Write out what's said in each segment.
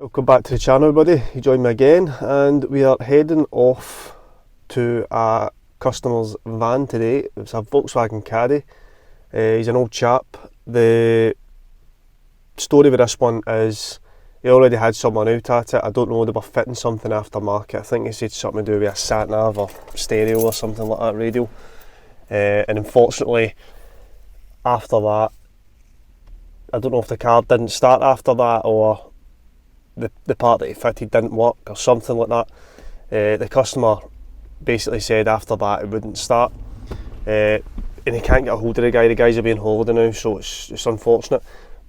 Welcome back to the channel, everybody. You join me again, and we are heading off to a customer's van today. It's a Volkswagen Caddy. He's an old chap. The story with this one is he already had someone out at it. I don't know, they were fitting something aftermarket. I think he said something to do with a sat nav or stereo or something like that, radio. And unfortunately, after that, I don't know if the car didn't start after that or the part that he fitted didn't work or something like that. The customer basically said after that it wouldn't start, and he can't get a hold of the guy. The guy's away on holiday now, so it's unfortunate.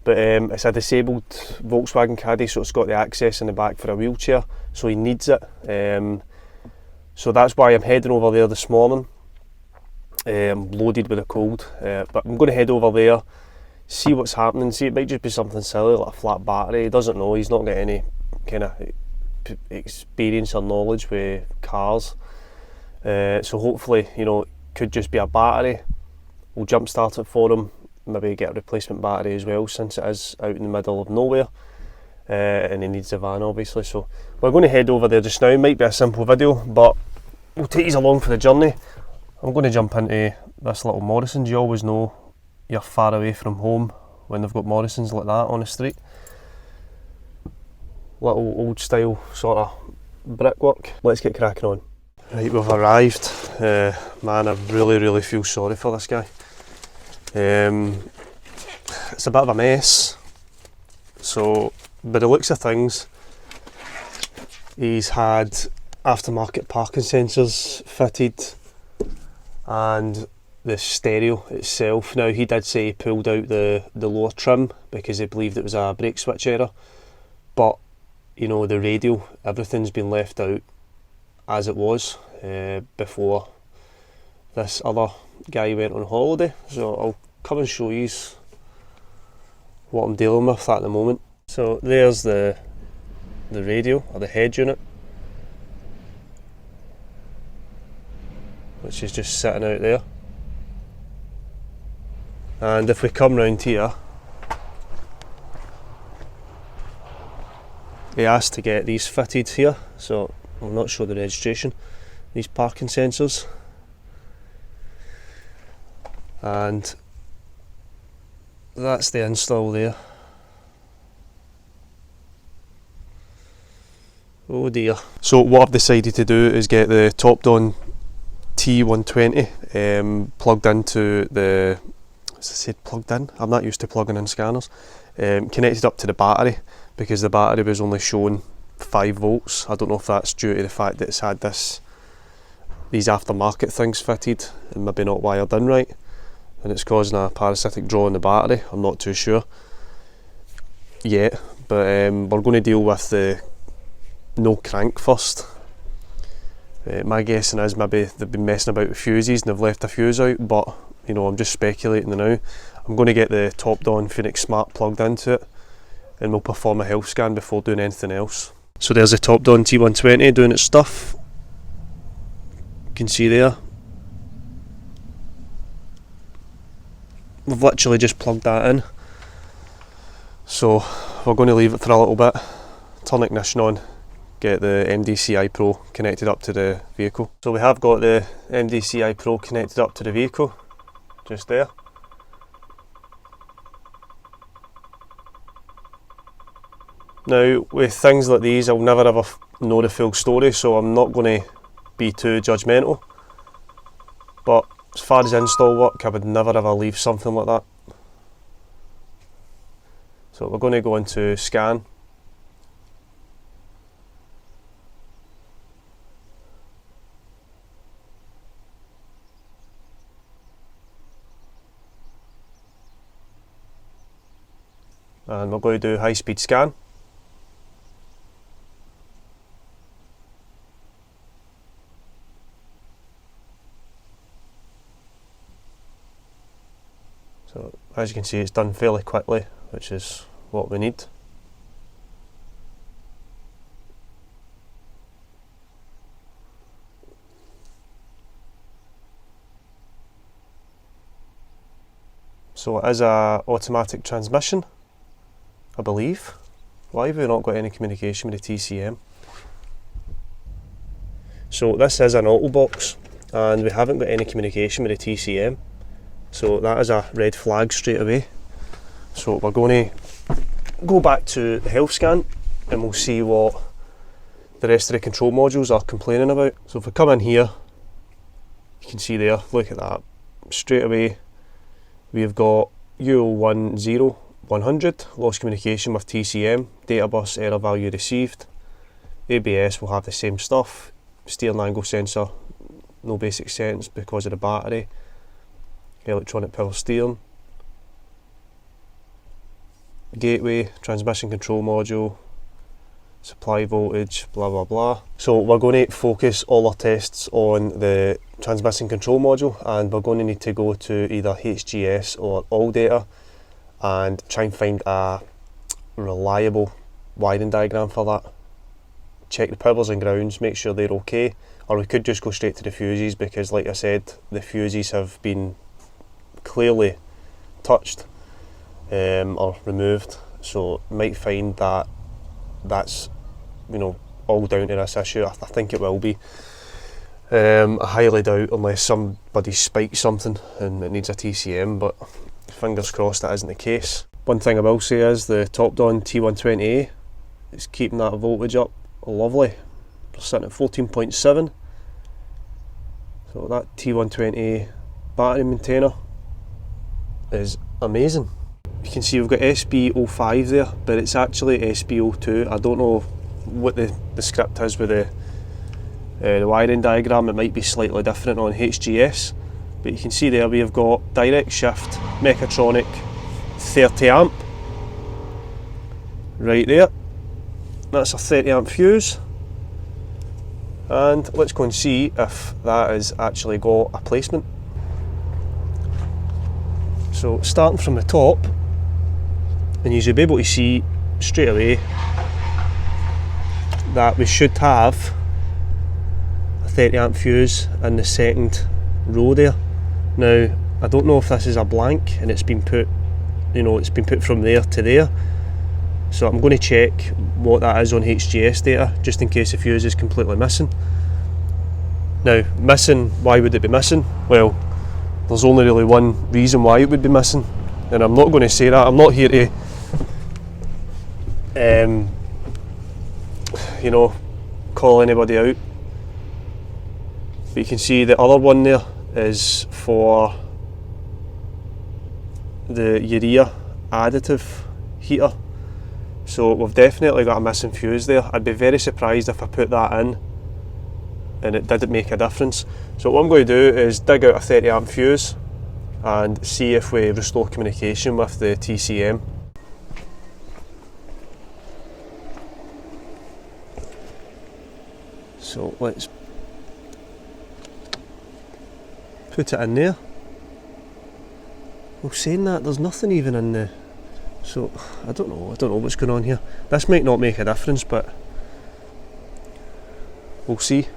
But it's a disabled Volkswagen Caddy, so it's got the access in the back for a wheelchair, so he needs it. So that's why I'm heading over there this morning. I'm loaded with a cold, but I'm going to head over there, see what's happening. See, it might just be something silly like a flat battery. He doesn't know, he's not got any kind of experience or knowledge with cars, so hopefully, you know, it could just be a battery. We'll jump start it for him, maybe get a replacement battery as well, since it is out in the middle of nowhere, and he needs a van obviously. So we're going to head over there just now. It might be a simple video, but we'll take you along for the journey. I'm going to jump into this little Morrison's. You always know you're far away from home when they've got Morrison's like that on the street. Little old style sort of brickwork. Let's get cracking on. Right, we've arrived. Man, I really feel sorry for this guy. It's a bit of a mess. So, by the looks of things, he's had aftermarket parking sensors fitted and the stereo itself. Now, he did say he pulled out the lower trim because he believed it was a brake switch error, but you know, the radio, everything's been left out as it was before this other guy went on holiday. So I'll come and show you what I'm dealing with at the moment. So there's the radio, or the head unit, which is just sitting out there. And if we come round here, he asked to get these fitted here, so I'll not show the registration. These parking sensors, and that's the install there. Oh dear. So what I've decided to do is get the top-down T120 plugged into the, as I said, plugged in? I'm not used to plugging in scanners. Connected up to the battery, because the battery was only showing 5 volts. I don't know if that's due to the fact that it's had these aftermarket things fitted and maybe not wired in right, and it's causing a parasitic draw in the battery. I'm not too sure yet, but we're going to deal with the no crank first. My guessing is maybe they've been messing about with fuses and they've left a fuse out, but you know, I'm just speculating now. I'm going to get the top-down Phoenix Smart plugged into it, and we'll perform a health scan before doing anything else. So there's the top-down T120 doing its stuff. You can see there. We've literally just plugged that in. So we're going to leave it for a little bit, turn ignition on, get the MDCI Pro connected up to the vehicle. So we have got the MDCI Pro connected up to the vehicle, just there. Now, with things like these, I'll never ever know the full story, so I'm not going to be too judgmental. But as far as install work, I would never ever leave something like that. So we're going to go into scan. And we're going to do high-speed scan. So as you can see, it's done fairly quickly, which is what we need. So it is a automatic transmission, I believe. Why have we not got any communication with the TCM? So this is an auto box and we haven't got any communication with the TCM. So that is a red flag straight away. So we're going to go back to the health scan and we'll see what the rest of the control modules are complaining about. So if we come in here, you can see there, look at that. Straight away, we've got UO10-100, lost communication with TCM, data bus error value received. ABS will have the same stuff, steering angle sensor, no basic sense because of the battery, electronic power steering, gateway, transmission control module, supply voltage, blah blah blah. So we're going to focus all our tests on the transmission control module, and we're going to need to go to either HGS or all data and try and find a reliable wiring diagram for that. Check the powers and grounds, make sure they're okay, or we could just go straight to the fuses because, like I said, the fuses have been clearly touched or removed, so might find that that's, you know, all down to this issue. I think it will be. I highly doubt unless somebody spikes something and it needs a TCM, but fingers crossed that isn't the case. One thing I will say is the topped on T120A is keeping that voltage up lovely. We're sitting at 14.7. So that T120A battery maintainer is amazing. You can see we've got SB05 there, but it's actually SB02. I don't know what the script is with the wiring diagram. It might be slightly different on HGS, but you can see there we have got direct shift, mechatronic, 30 amp. Right there, that's a 30 amp fuse. And let's go and see if that has actually got a placement. So starting from the top, and you'll be able to see straight away that we should have a 30 amp fuse in the second row there. Now I don't know if this is a blank and it's been put, you know, it's been put from there to there, so I'm going to check what that is on HGS data just in case the fuse is completely missing. Now missing, why would it be missing? Well, there's only really one reason why it would be missing, and I'm not going to say that. I'm not here to you know, call anybody out, but you can see the other one there is for the urea additive heater, so we've definitely got a missing fuse there. I'd be very surprised if I put that in and it didn't make a difference. So what I'm going to do is dig out a 30 amp fuse and see if we restore communication with the TCM. So let's put it in there. Well, saying that, there's nothing even in the, so I don't know what's going on here. This might not make a difference, but we'll see.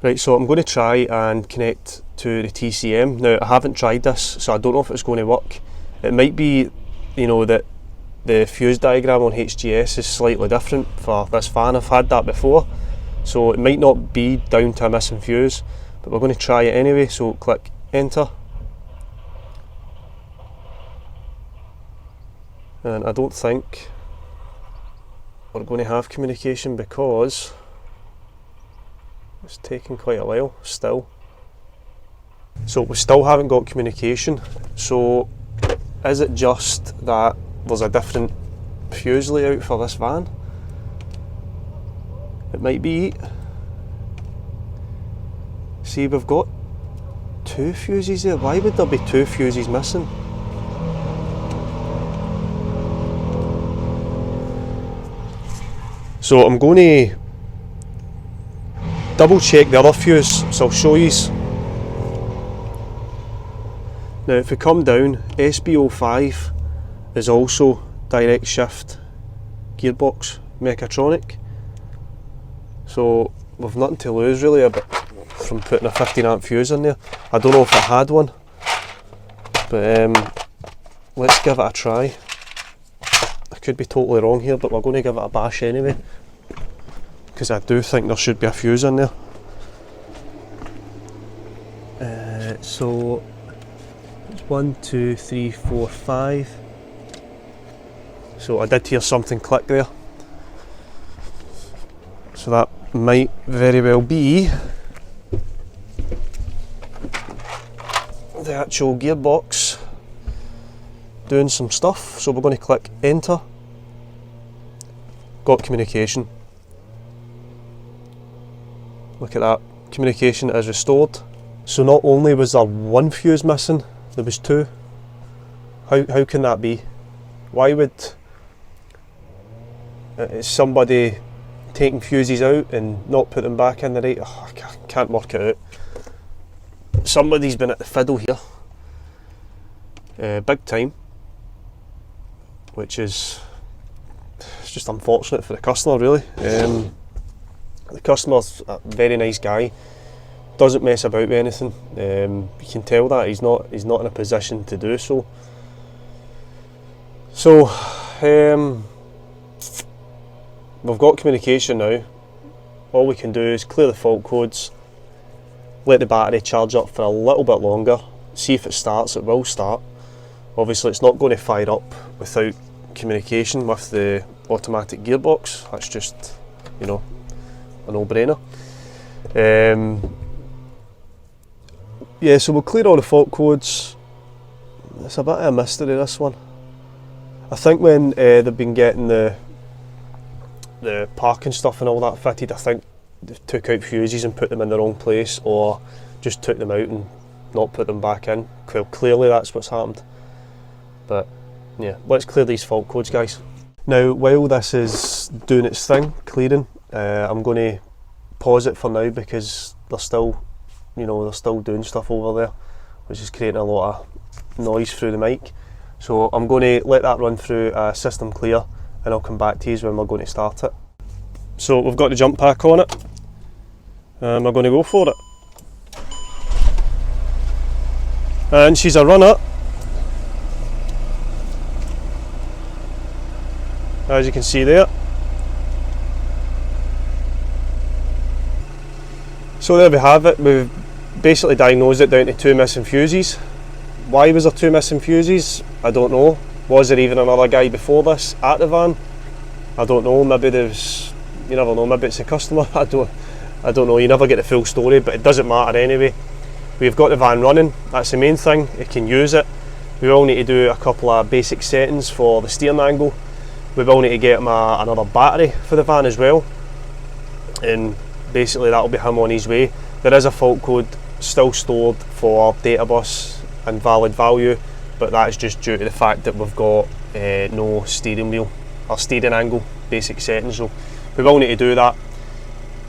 Right, so I'm going to try and connect to the TCM. Now I haven't tried this, so I don't know if it's going to work. It might be, you know, that the fuse diagram on HGS is slightly different for this fan. I've had that before, so it might not be down to a missing fuse, but we're going to try it anyway. So click enter, and I don't think we're going to have communication because it's taking quite a while still. So we still haven't got communication. So is it just that there's a different fuse layout for this van? It might be. See, we've got two fuses there. Why would there be two fuses missing? So I'm going to double check the other fuse, so I'll show you. Now if we come down, SB05 is also direct shift gearbox mechatronic, so we've nothing to lose really from putting a 15 amp fuse in there. I don't know if it had one, but let's give it a try. I could be totally wrong here, but we're going to give it a bash anyway, because I do think there should be a fuse in there. So it's 1, 2, 3, 4, 5. So I did hear something click there. So that might very well be the actual gearbox doing some stuff. So we're going to click enter. Got communication. Look at that, communication is restored. So not only was there one fuse missing, there was two. How can that be? Why would somebody taking fuses out and not put them back in the right? Oh, I can't work it out. Somebody's been at the fiddle here, big time, which is, it's just unfortunate for the customer really. The customer's a very nice guy, doesn't mess about with anything. You can tell that he's not in a position to do so. So we've got communication now. All we can do is clear the fault codes, let the battery charge up for a little bit longer, see if it starts. It will start. Obviously it's not going to fire up without communication with the automatic gearbox. That's just, you know, a no-brainer. Yeah, so we'll clear all the fault codes. It's a bit of a mystery, this one. I think when they've been getting the parking stuff and all that fitted, I think they took out fuses and put them in the wrong place, or just took them out and not put them back in. Well, clearly that's what's happened. But yeah, let's clear these fault codes, guys. Now, while this is doing its thing, clearing, I'm going to pause it for now because they're still, you know, they're still doing stuff over there, which is creating a lot of noise through the mic. So I'm going to let that run through system clear, and I'll come back to you when we're going to start it. So we've got the jump pack on it, and we're going to go for it. And she's a runner. As you can see there. So there we have it. We've basically diagnosed it down to 2 missing fuses. Why was there 2 missing fuses? I don't know. Was there even another guy before this at the van? I don't know. Maybe there's, you never know, maybe it's a customer. I don't know. You never get the full story, but it doesn't matter anyway. We've got the van running. That's the main thing. You can use it. We will need to do a couple of basic settings for the steering angle. We will need to get him another battery for the van as well, and basically that'll be him on his way. There is a fault code still stored for data bus and valid value, but that is just due to the fact that we've got no steering wheel or steering angle basic settings, so we will need to do that.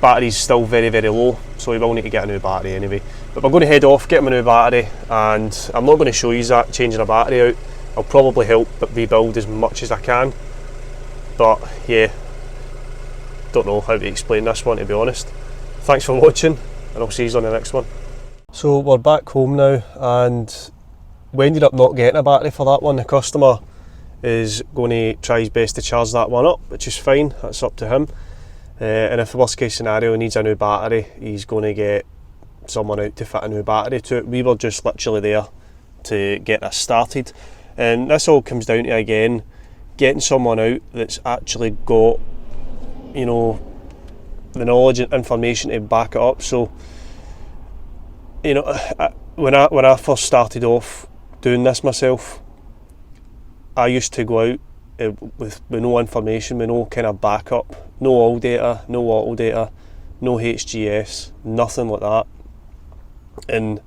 Battery's still very, very low, so we will need to get a new battery anyway. But we're going to head off, get him a new battery, and I'm not going to show you that changing a battery out. I'll probably help but rebuild as much as I can. But yeah, don't know how to explain this one, to be honest. Thanks for watching, and I'll see you on the next one. So we're back home now, and we ended up not getting a battery for that one. The customer is going to try his best to charge that one up, which is fine, that's up to him. And if the worst case scenario needs a new battery, he's going to get someone out to fit a new battery to it. We were just literally there to get this started, and this all comes down to, again, getting someone out that's actually got, you know, the knowledge and information to back it up. So, you know, when I first started off doing this myself, I used to go out with no information, with no kind of backup, no all data, no auto data, no HGS, nothing like that. And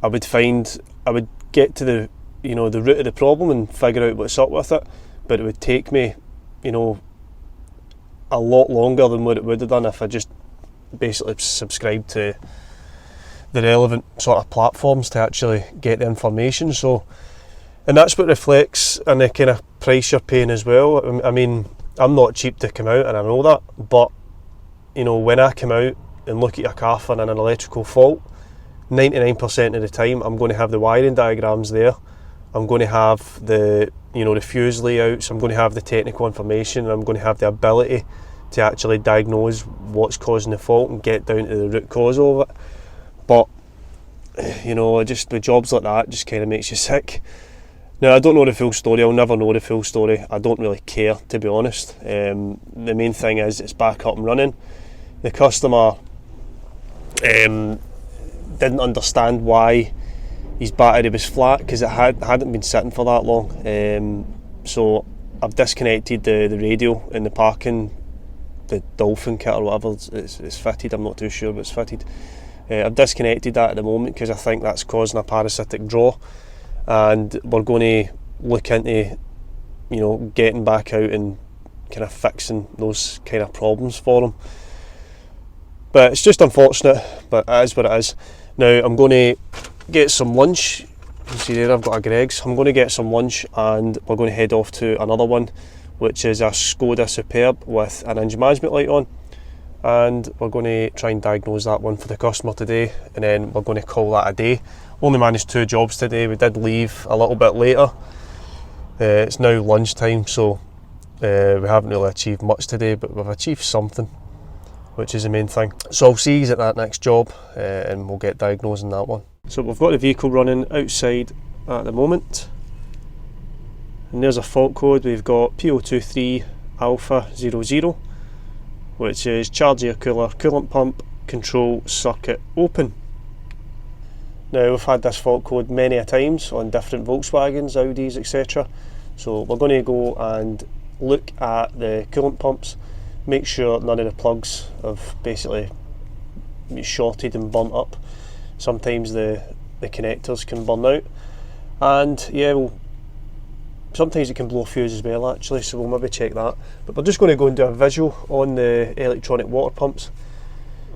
I would get to the, you know, the root of the problem and figure out what's up with it. But it would take me, you know, a lot longer than what it would have done if I just basically subscribed to the relevant sort of platforms to actually get the information. So, and that's what reflects in the kind of price you're paying as well. I mean, I'm not cheap to come out, and I know that, but you know, when I come out and look at your car for an electrical fault, 99% of the time I'm going to have the wiring diagrams there. I'm going to have the the fuse layouts, I'm going to have the technical information, and I'm going to have the ability to actually diagnose what's causing the fault and get down to the root cause of it. But just with jobs like that, just kind of makes you sick. Now, I don't know the full story, I'll never know the full story, I don't really care, to be honest. The main thing is it's back up and running. The customer didn't understand why his battery was flat, because it hadn't been sitting for that long. So I've disconnected the radio in the parking, the Dolphin kit or whatever it's fitted, I'm not too sure, but it's fitted. I've disconnected that at the moment because I think that's causing a parasitic draw, and we're going to look into getting back out and kind of fixing those kind of problems for them. But it's just unfortunate, but it is what it is. Now I'm going to get some lunch. You can see there I've got a Greggs. I'm going to get some lunch and we're going to head off to another one, which is a Skoda Superb with an engine management light on, and we're going to try and diagnose that one for the customer today, and then we're going to call that a day. Only managed 2 jobs today. We did leave a little bit later. It's now lunchtime, so we haven't really achieved much today, but we've achieved something, which is the main thing. So I'll see you at that next job and we'll get diagnosing that one. So we've got the vehicle running outside at the moment, and there's a fault code. We've got P023 Alpha 00, which is charge air cooler, coolant pump, control circuit open. Now, we've had this fault code many a times on different Volkswagens, Audis, etc. So we're going to go and look at the coolant pumps, make sure none of the plugs have basically shorted and burnt up. Sometimes the connectors can burn out, and yeah, sometimes it can blow a fuse as well actually, so we'll maybe check that. But we're just going to go and do a visual on the electronic water pumps,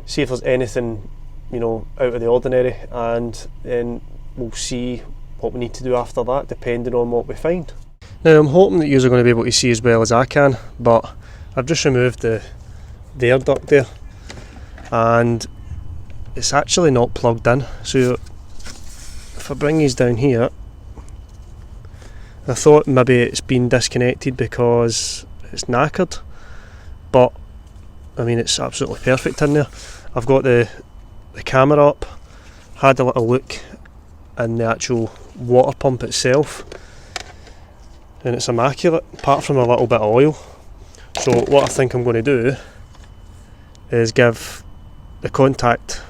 see if there's anything out of the ordinary, and then we'll see what we need to do after that, depending on what we find. Now, I'm hoping that you are going to be able to see as well as I can, but I've just removed the air duct there, and it's actually not plugged in. So if I bring these down here, I thought maybe it's been disconnected because it's knackered, but I mean it's absolutely perfect in there. I've got the camera up, had a little look in the actual water pump itself, and it's immaculate apart from a little bit of oil. So what I think I'm going to do is give the contact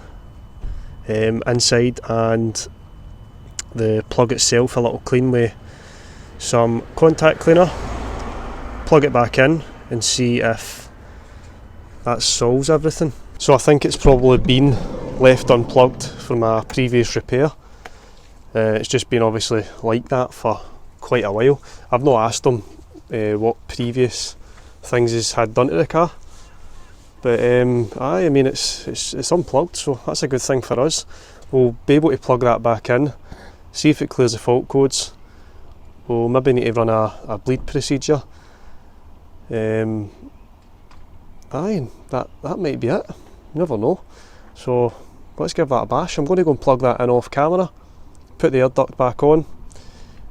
inside and the plug itself a little clean with some contact cleaner, plug it back in and see if that solves everything. So I think it's probably been left unplugged from a previous repair. It's just been obviously like that for quite a while. I've not asked them what previous things he's had done to the car, but I mean it's unplugged, so that's a good thing for us. We'll be able to plug that back in, see if it clears the fault codes. We'll maybe need to run a bleed procedure. That might be it, you never know. So let's give that a bash. I'm going to go and plug that in off camera, put the air duct back on,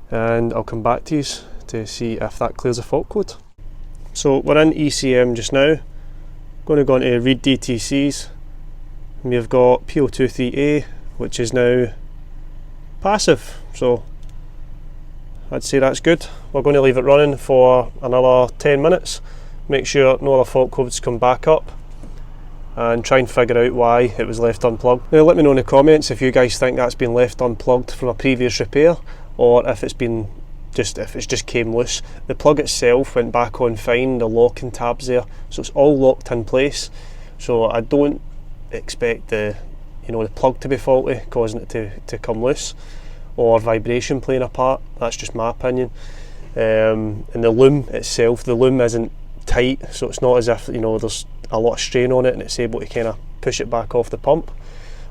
and I'll come back to you to see if that clears the fault code. So we're in ECM just now, going to go into read DTCs, and we've got P023A, which is now passive, so I'd say that's good. We're going to leave it running for another 10 minutes, make sure no other fault codes come back up, and try and figure out why it was left unplugged. Now let me know in the comments if you guys think that's been left unplugged from a previous repair, or if it's just came loose. The plug itself went back on fine, the locking tabs there, so it's all locked in place. So I don't expect the plug to be faulty, causing it to come loose, or vibration playing a part. That's just my opinion. And the loom itself, the loom isn't tight, so it's not as if there's a lot of strain on it and it's able to kind of push it back off the pump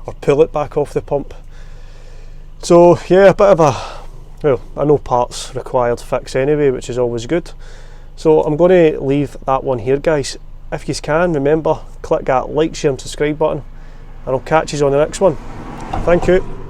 or pull it back off the pump. So yeah, a bit of I know parts required fix anyway, which is always good. So I'm going to leave that one here, guys. If you can, remember, click that like, share and subscribe button, and I'll catch you on the next one. Thank you.